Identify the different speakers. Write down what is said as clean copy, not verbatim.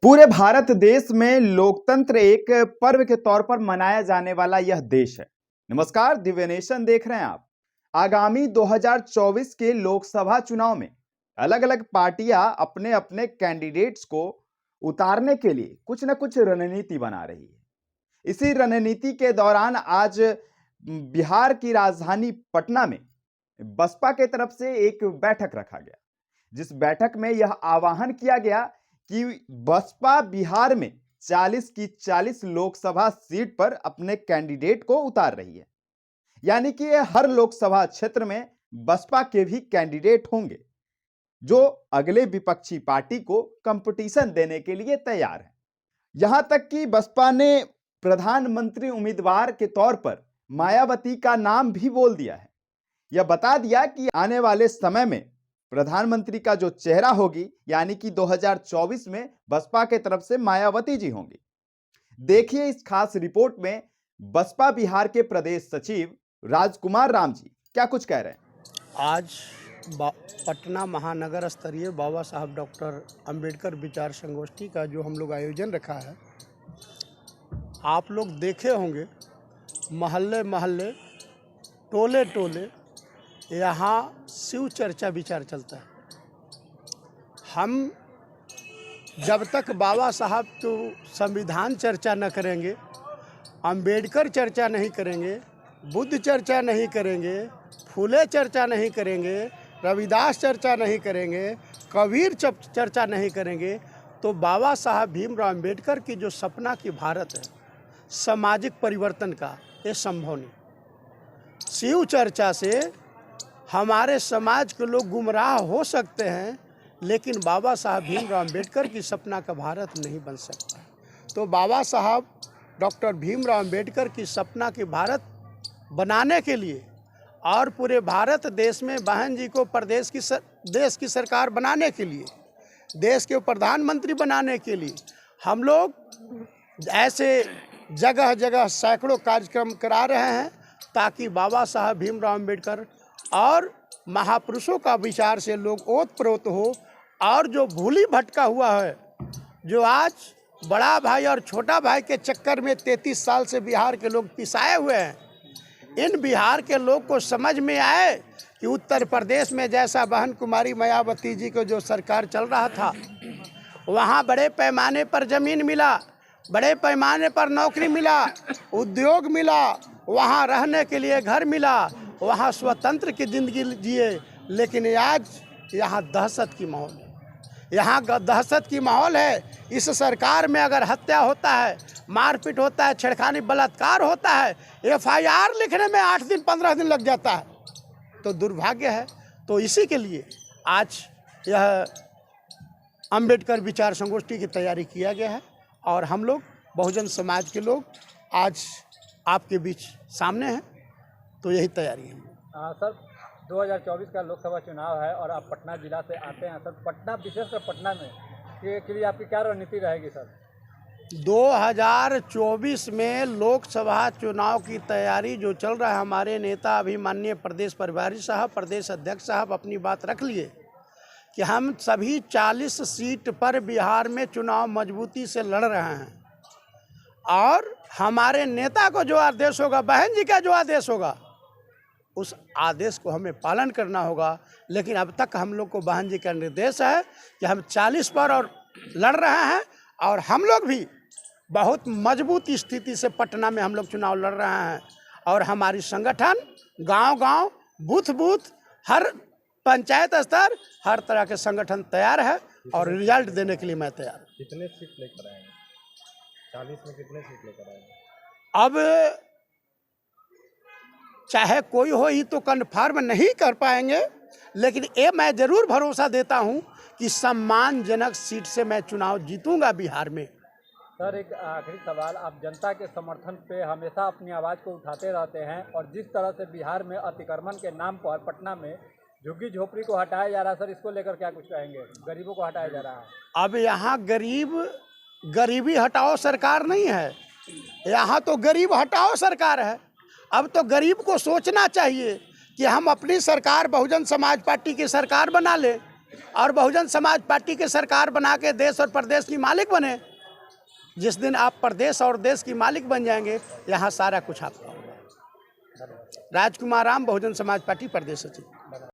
Speaker 1: पूरे भारत देश में लोकतंत्र एक पर्व के तौर पर मनाया जाने वाला यह देश है। नमस्कार, दिव्य नेशन देख रहे हैं आप। आगामी 2024 के लोकसभा चुनाव में अलग अलग पार्टियां अपने अपने कैंडिडेट्स को उतारने के लिए कुछ न कुछ रणनीति बना रही है। इसी रणनीति के दौरान आज बिहार की राजधानी पटना में बसपा के तरफ से एक बैठक रखा गया, जिस बैठक में यह आह्वान किया गया कि बसपा बिहार में 40 की 40 लोकसभा सीट पर अपने कैंडिडेट को उतार रही है। यानी कि हर लोकसभा क्षेत्र में बसपा के भी कैंडिडेट होंगे जो अगले विपक्षी पार्टी को कंपटीशन देने के लिए तैयार है। यहां तक कि बसपा ने प्रधानमंत्री उम्मीदवार के तौर पर मायावती का नाम भी बोल दिया है। यह बता दिया कि आने वाले समय में प्रधानमंत्री का जो चेहरा होगी, यानी कि 2024 में बसपा के तरफ से मायावती जी होंगी। देखिए इस खास रिपोर्ट में बसपा बिहार के प्रदेश सचिव राजकुमार राम जी क्या कुछ कह रहे हैं।
Speaker 2: आज पटना महानगर स्तरीय बाबा साहब डॉक्टर अंबेडकर विचार संगोष्ठी का जो हम लोग आयोजन रखा है, आप लोग देखे होंगे महल्ले महल्ले टोले टोले यहाँ शिव चर्चा विचार चलता है। हम जब तक बाबा साहब तो संविधान चर्चा न करेंगे, अंबेडकर चर्चा नहीं करेंगे, बुद्ध चर्चा नहीं करेंगे, फूले चर्चा नहीं करेंगे, रविदास चर्चा नहीं करेंगे, कबीर चर्चा नहीं करेंगे, तो बाबा साहब भीमराव अंबेडकर की जो सपना की भारत है सामाजिक परिवर्तन का, ये संभव नहीं। शिव चर्चा से हमारे समाज के लोग गुमराह हो सकते हैं, लेकिन बाबा साहब भीमराव अंबेडकर की सपना का भारत नहीं बन सकता। तो बाबा साहब डॉक्टर भीमराव अंबेडकर की सपना की भारत बनाने के लिए और पूरे भारत देश में बहन जी को देश की सरकार बनाने के लिए, देश के प्रधानमंत्री बनाने के लिए हम लोग ऐसे जगह जगह सैकड़ों कार्यक्रम करा रहे हैं, ताकि बाबा साहब भीमराव अंबेडकर और महापुरुषों का विचार से लोग ओतप्रोत हो। और जो भूली भटका हुआ है, जो आज बड़ा भाई और छोटा भाई के चक्कर में 33 साल से बिहार के लोग पिसाए हुए हैं, इन बिहार के लोग को समझ में आए कि उत्तर प्रदेश में जैसा बहन कुमारी मायावती जी को जो सरकार चल रहा था, वहाँ बड़े पैमाने पर ज़मीन मिला, बड़े पैमाने पर नौकरी मिला, उद्योग मिला, वहाँ रहने के लिए घर मिला, वहाँ स्वतंत्र की ज़िंदगी जिए। लेकिन आज यहाँ दहशत की माहौल है, यहाँ दहशत की माहौल है। इस सरकार में अगर हत्या होता है, मारपीट होता है, छेड़खानी बलात्कार होता है, FIR लिखने में 8 दिन 15 दिन लग जाता है, तो दुर्भाग्य है। तो इसी के लिए आज यह अंबेडकर विचार संगोष्ठी की तैयारी किया गया है और हम लोग बहुजन समाज के लोग आज आपके बीच सामने हैं, तो यही तैयारी है।
Speaker 3: सर, 2024 का लोकसभा चुनाव है और आप पटना जिला से आते हैं। सर, पटना, विशेषकर पटना में के लिए आपकी क्या रणनीति रहेगी सर?
Speaker 2: 2024 में लोकसभा चुनाव की तैयारी जो चल रहा है, हमारे नेता अभिमाननीय प्रदेश प्रभारी साहब, प्रदेश अध्यक्ष साहब अपनी बात रख लिए कि हम सभी 40 सीट पर बिहार में चुनाव मजबूती से लड़ रहे हैं और हमारे नेता को जो आदेश होगा, बहन जी का जो आदेश होगा, उस आदेश को हमें पालन करना होगा। लेकिन अब तक हम लोग को बहन जी का निर्देश है कि हम 40 पर और लड़ रहे हैं और हम लोग भी बहुत मजबूत स्थिति से पटना में हम लोग चुनाव लड़ रहे हैं। और हमारी संगठन गांव-गांव, बूथ-बूथ, हर पंचायत स्तर, हर तरह के संगठन तैयार है और रिजल्ट देने के लिए मैं तैयार हूँ।
Speaker 3: कितने सीट लेकर आएंगे? 40 में कितने सीट लेकर आएंगे?
Speaker 2: अब चाहे कोई हो ही तो कन्फर्म नहीं कर पाएंगे, लेकिन ये मैं ज़रूर भरोसा देता हूँ कि सम्मानजनक सीट से मैं चुनाव जीतूंगा बिहार में।
Speaker 3: सर, एक आखिरी सवाल, आप जनता के समर्थन पे हमेशा अपनी आवाज़ को उठाते रहते हैं और जिस तरह से बिहार में अतिक्रमण के नाम पर पटना में झुग्गी झोपड़ी को हटाया जा रहा है, सर इसको लेकर क्या कुछ कहेंगे? गरीबों को हटाया जा रहा है।
Speaker 2: अब यहाँ गरीबी हटाओ सरकार नहीं है, यहाँ तो गरीब हटाओ सरकार है। अब तो गरीब को सोचना चाहिए कि हम अपनी सरकार बहुजन समाज पार्टी की सरकार बना लें, और बहुजन समाज पार्टी की सरकार बना के देश और प्रदेश की मालिक बने। जिस दिन आप प्रदेश और देश की मालिक बन जाएंगे, यहाँ सारा कुछ आपका होगा। राजकुमार राम, बहुजन समाज पार्टी प्रदेश सचिव।